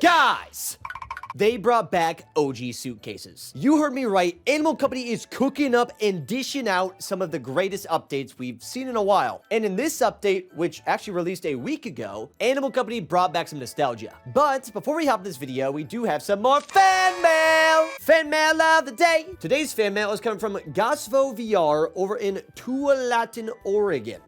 Guys, they brought back OG suitcases. You heard me right. Animal Company is cooking up and dishing out some of the greatest updates we've seen in a while. And in this update, which actually released a week ago, Animal Company brought back some nostalgia. But before we hop in this video, we do have some more fan mail. Fan mail of the day. Today's fan mail is coming from Gosvo VR over in Tualatin, Oregon.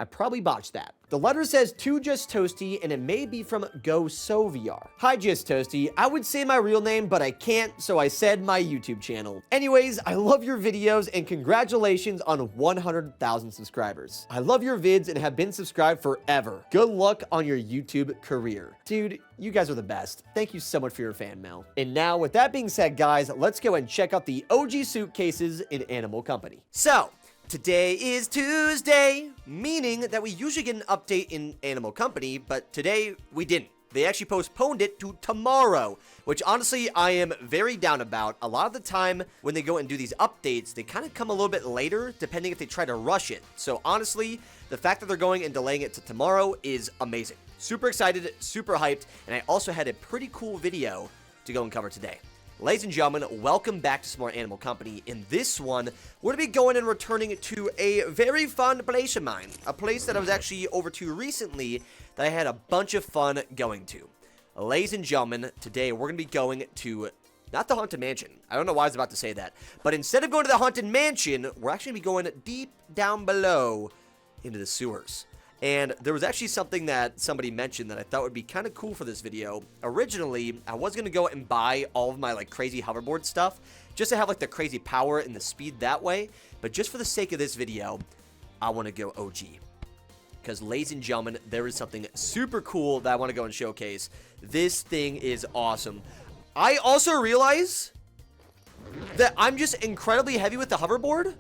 I probably botched that. The letter says to JustToasty, and it may be from GoSoVR. Hi JustToasty, I would say my real name, but I can't, so I said my YouTube channel. Anyways, I love your videos, and congratulations on 100,000 subscribers. I love your vids and have been subscribed forever. Good luck on your YouTube career. Dude, you guys are the best. Thank you so much for your fan mail. And now, with that being said, guys, let's go and check out the OG suitcases in Animal Company. So, today is Tuesday, meaning that we usually get an update in Animal Company, but today we didn't. They actually postponed it to tomorrow, which honestly I am very down about. A lot of the time when they go and do these updates, they kind of come a little bit later, depending if they try to rush it. So honestly, the fact that they're going and delaying it to tomorrow is amazing. Super excited, super hyped, and I also had a pretty cool video to go and cover today. Ladies and gentlemen, welcome back to some more Animal Company. In this one, we're going to be going and returning to a very fun place of mine. A place that I was actually over to recently that I had a bunch of fun going to. Ladies and gentlemen, today we're going to be going to, not the Haunted Mansion. I don't know why I was about to say that. But instead of going to the Haunted Mansion, we're actually going to be going deep down below into the sewers. And there was actually something that somebody mentioned that I thought would be kind of cool for this video. Originally, I was going to go and buy all of my like crazy hoverboard stuff just to have like the crazy power and the speed that way. But just for the sake of this video, I want to go OG. Because ladies and gentlemen, there is something super cool that I want to go and showcase. This thing is awesome. I also realize that I'm just incredibly heavy with the hoverboard.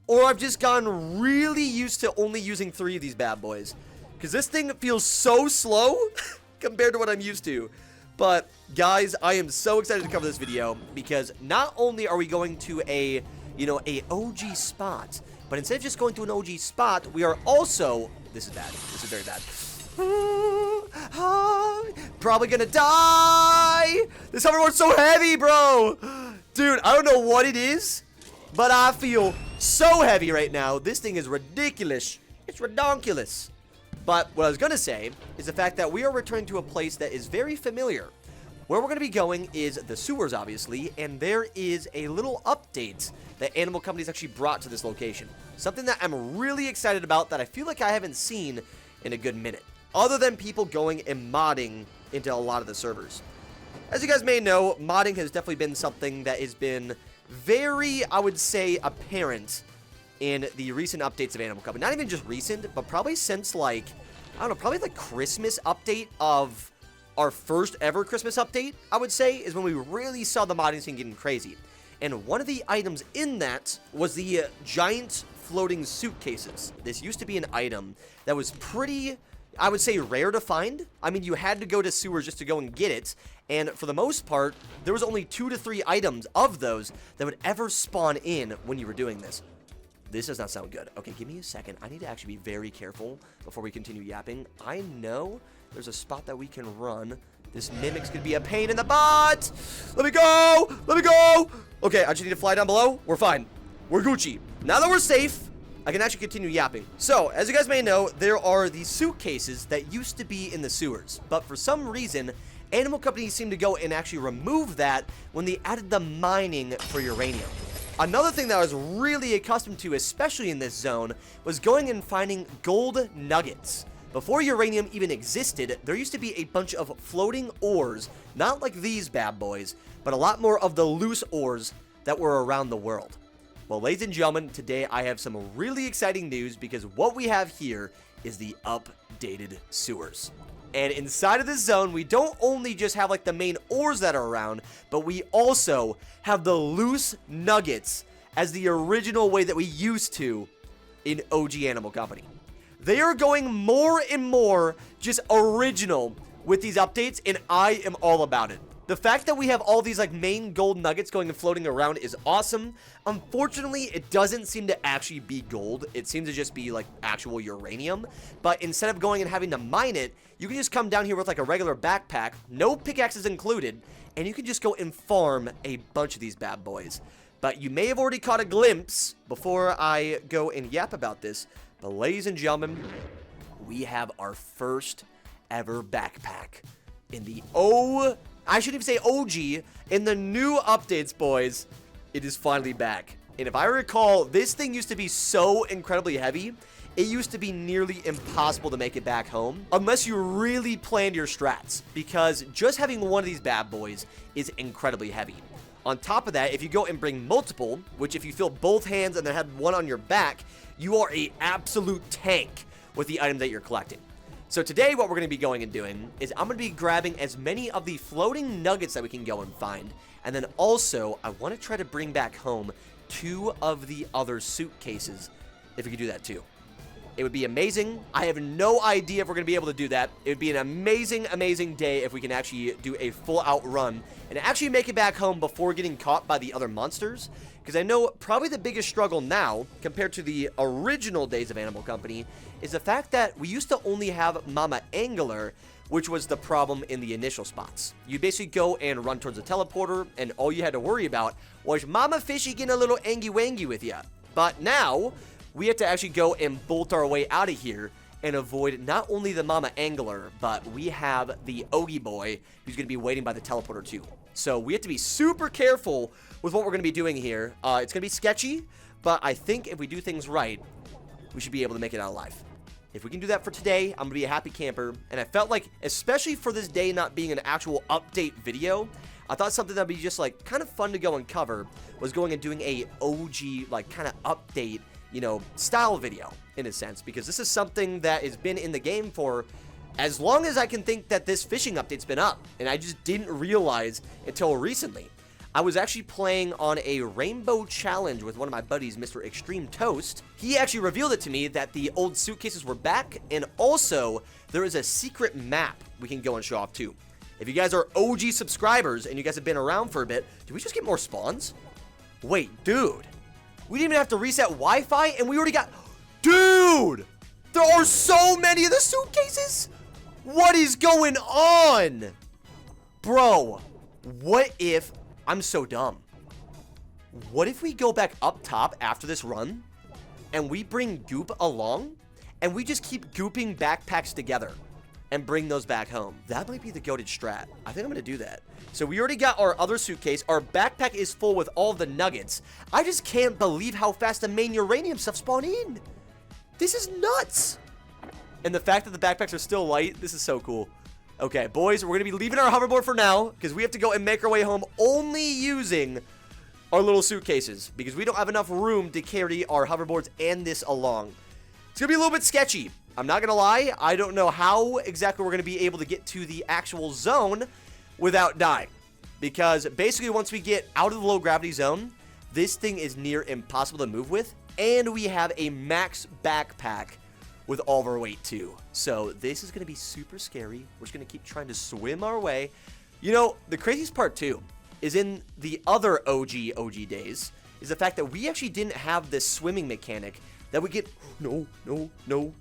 Or I've just gotten really used to only using 3 of these bad boys. Because this thing feels so slow compared to what I'm used to. But, guys, I am so excited to cover this video. Because not only are we going to a OG spot. But instead of just going to an OG spot, we are also... This is bad. This is very bad. Probably gonna die! This hoverboard's so heavy, bro! Dude, I don't know what it is. But I feel so heavy right now. This thing is ridiculous. It's redonkulous. But what I was going to say is the fact that we are returning to a place that is very familiar. Where we're going to be going is the sewers, obviously. And there is a little update that Animal Company's actually brought to this location. Something that I'm really excited about that I feel like I haven't seen in a good minute. Other than people going and modding into a lot of the servers. As you guys may know, modding has definitely been something that has been very, I would say, apparent in the recent updates of Animal Company. Not even just recent, but probably since, like, I don't know, probably the Christmas update of our first ever Christmas update, I would say, is when we really saw the modding scene getting crazy. And one of the items in that was the giant floating suitcases. This used to be an item that was pretty, I would say, rare to find. I mean, you had to go to sewers just to go and get it. And for the most part, there was only 2 to 3 items of those that would ever spawn in when you were doing this. This does not sound good. Okay, give me a second. I need to actually be very careful before we continue yapping. I know there's a spot that we can run. This mimic's gonna be a pain in the butt. Let me go. Let me go. Okay, I just need to fly down below. We're fine. We're Gucci. Now that we're safe, I can actually continue yapping. So, as you guys may know, there are these suitcases that used to be in the sewers. But for some reason, Animal Company seemed to go and actually remove that when they added the mining for uranium. Another thing that I was really accustomed to, especially in this zone, was going and finding gold nuggets. Before uranium even existed, there used to be a bunch of floating ores, not like these bad boys, but a lot more of the loose ores that were around the world. Well, ladies and gentlemen, today I have some really exciting news because what we have here is the updated sewers. And inside of this zone, we don't only just have like the main ores that are around, but we also have the loose nuggets as the original way that we used to in OG Animal Company. They are going more and more just original with these updates, and I am all about it. The fact that we have all these like main gold nuggets going and floating around is awesome. Unfortunately, it doesn't seem to actually be gold. It seems to just be like actual uranium. But instead of going and having to mine it, you can just come down here with like a regular backpack, no pickaxes included, and you can just go and farm a bunch of these bad boys. But you may have already caught a glimpse before I go and yap about this. But ladies and gentlemen, we have our first ever backpack in the I shouldn't even say OG, in the new updates, boys. It is finally back. And if I recall, this thing used to be so incredibly heavy, it used to be nearly impossible to make it back home, unless you really planned your strats, because just having one of these bad boys is incredibly heavy. On top of that, if you go and bring multiple, which if you fill both hands and then have one on your back, you are an absolute tank with the item that you're collecting. So today, what we're going to be going and doing is I'm going to be grabbing as many of the floating nuggets that we can go and find. And then also, I want to try to bring back home 2 of the other suitcases, if we could do that too. It would be amazing. I have no idea if we're going to be able to do that. It would be an amazing, amazing day if we can actually do a full-out run and actually make it back home before getting caught by the other monsters. Because I know probably the biggest struggle now, compared to the original days of Animal Company, is the fact that we used to only have Mama Angler, which was the problem in the initial spots. You basically go and run towards the teleporter, and all you had to worry about was Mama Fishy getting a little angy-wangy with you. But now, we have to actually go and bolt our way out of here and avoid not only the Mama Angler, but we have the Ogie Boy, who's going to be waiting by the teleporter too. So we have to be super careful with what we're going to be doing here. It's going to be sketchy, but I think if we do things right, we should be able to make it out alive. If we can do that for today, I'm going to be a happy camper. And I felt like, especially for this day not being an actual update video, I thought something that would be just like kind of fun to go and cover was going and doing a OG like kind of update, you know, style video in a sense, because this is something that has been in the game for as long as I can think that this fishing update's been up, and I just didn't realize until recently. I was actually playing on a rainbow challenge with one of my buddies, Mr. Extreme Toast. He actually revealed it to me that the old suitcases were back, and also there is a secret map we can go and show off too. If you guys are OG subscribers and you guys have been around for a bit, did we just get more spawns? Wait, dude. We didn't even have to reset Wi-Fi, and we already got... Dude! There are so many of the suitcases? What is going on? Bro, what if... I'm so dumb. What if we go back up top after this run, and we bring Goop along, and we just keep gooping backpacks together, and bring those back home? That might be the goated strat. I think I'm going to do that. So we already got our other suitcase. Our backpack is full with all the nuggets. I just can't believe how fast the main uranium stuff spawned in. This is nuts. And the fact that the backpacks are still light, this is so cool. Okay, boys, we're going to be leaving our hoverboard for now because we have to go and make our way home only using our little suitcases because we don't have enough room to carry our hoverboards and this along. It's going to be a little bit sketchy. I'm not going to lie. I don't know how exactly we're going to be able to get to the actual zone without dying. Because basically once we get out of the low gravity zone, this thing is near impossible to move with. And we have a max backpack with all of our weight too. So this is going to be super scary. We're just going to keep trying to swim our way. You know, the craziest part too is in the other OG days is the fact that we actually didn't have this swimming mechanic that we get... No.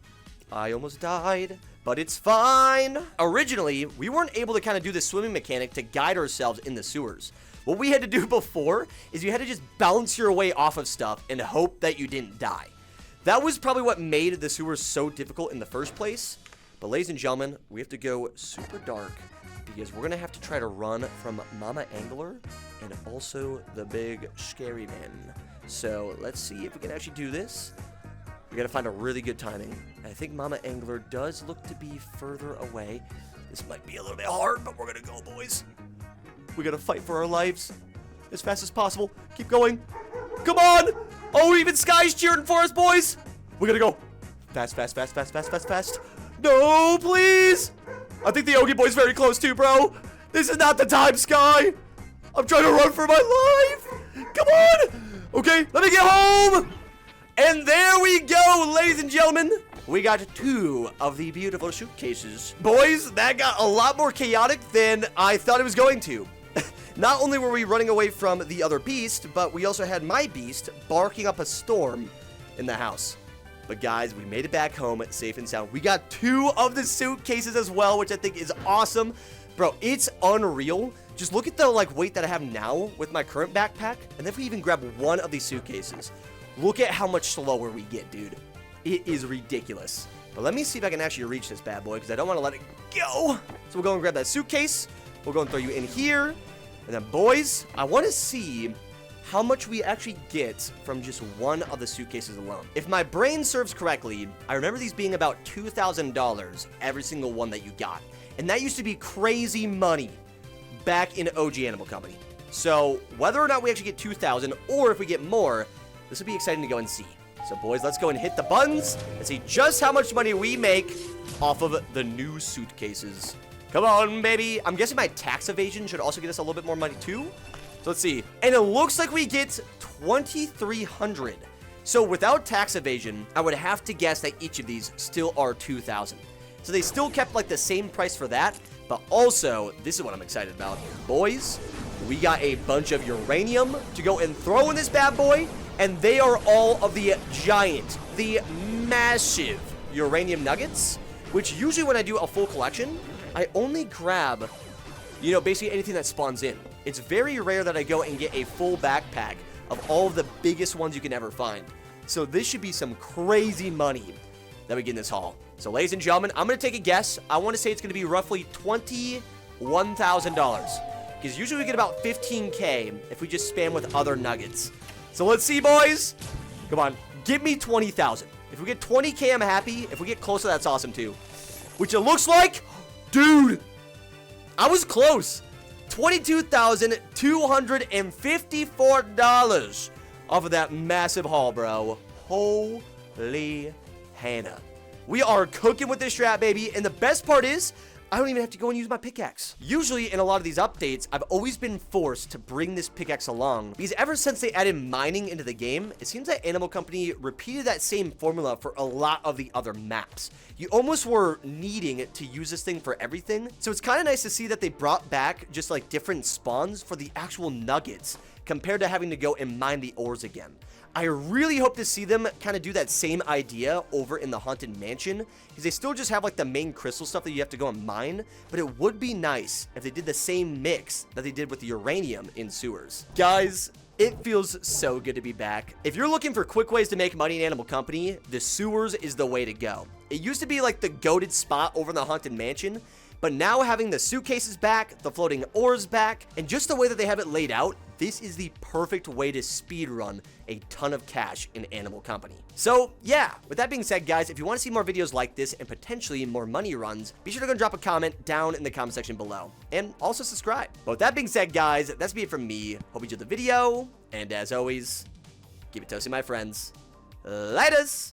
I almost died, but it's fine. Originally, we weren't able to kind of do the swimming mechanic to guide ourselves in the sewers. What we had to do before is you had to just bounce your way off of stuff and hope that you didn't die. That was probably what made the sewers so difficult in the first place. But ladies and gentlemen, we have to go super dark because we're going to have to try to run from Mama Angler and also the big scary man. So let's see if we can actually do this. We got to find a really good timing. I think Mama Angler does look to be further away. This might be a little bit hard, but we're going to go, boys. We got to fight for our lives as fast as possible. Keep going. Come on. Oh, even Sky's cheering for us, boys. We got to go. Fast. No, please. I think the Ogie Boy's very close too, bro. This is not the time, Sky. I'm trying to run for my life. Come on. Okay, let me get home. And there we go, ladies and gentlemen. We got 2 of the beautiful suitcases. Boys, that got a lot more chaotic than I thought it was going to. Not only were we running away from the other beast, but we also had my beast barking up a storm in the house. But guys, we made it back home safe and sound. We got 2 of the suitcases as well, which I think is awesome. Bro, it's unreal. Just look at the weight that I have now with my current backpack. And then if we even grab 1 of these suitcases, look at how much slower we get, dude. It is ridiculous. But let me see if I can actually reach this bad boy, because I don't want to let it go. So we'll go and grab that suitcase. We'll go and throw you in here. And then, boys, I want to see how much we actually get from just 1 of the suitcases alone. If my brain serves correctly, I remember these being about $2,000 every single one that you got. And that used to be crazy money back in OG Animal Company. So whether or not we actually get 2,000 or if we get more, this will be exciting to go and see. So boys, let's go and hit the buttons and see just how much money we make off of the new suitcases. Come on, baby. I'm guessing my tax evasion should also get us a little bit more money too. So let's see. And it looks like we get 2,300. So without tax evasion, I would have to guess that each of these still are 2,000. So they still kept the same price for that. But also, this is what I'm excited about. Boys, we got a bunch of uranium to go and throw in this bad boy. And they are all of the giant, the massive uranium nuggets, which usually when I do a full collection, I only grab, basically anything that spawns in. It's very rare that I go and get a full backpack of all of the biggest ones you can ever find. So this should be some crazy money that we get in this haul. So ladies and gentlemen, I'm going to take a guess. I want to say it's going to be roughly $21,000. Because usually we get about 15K if we just spam with other nuggets. So let's see, boys. Come on, give me 20,000. If we get 20K, I'm happy. If we get closer, that's awesome too. Which it looks like, dude, I was close. $22,254 off of that massive haul, bro. Holy Hannah. We are cooking with this strat, baby. And the best part is, I don't even have to go and use my pickaxe. Usually in a lot of these updates, I've always been forced to bring this pickaxe along because ever since they added mining into the game, it seems that Animal Company repeated that same formula for a lot of the other maps. You almost were needing to use this thing for everything. So it's kind of nice to see that they brought back just different spawns for the actual nuggets compared to having to go and mine the ores again. I really hope to see them kind of do that same idea over in the Haunted Mansion, because they still just have the main crystal stuff that you have to go and mine, but it would be nice if they did the same mix that they did with the uranium in sewers. Guys, it feels so good to be back. If you're looking for quick ways to make money in Animal Company, the sewers is the way to go. It used to be the goated spot over in the Haunted Mansion, but now having the suitcases back, the floating ores back, and just the way that they have it laid out, this is the perfect way to speedrun a ton of cash in Animal Company. So yeah, with that being said, guys, if you want to see more videos like this and potentially more money runs, be sure to go and drop a comment down in the comment section below. And also subscribe. But with that being said, guys, that's it from me. Hope you enjoyed the video. And as always, keep it toasty, my friends. Laters!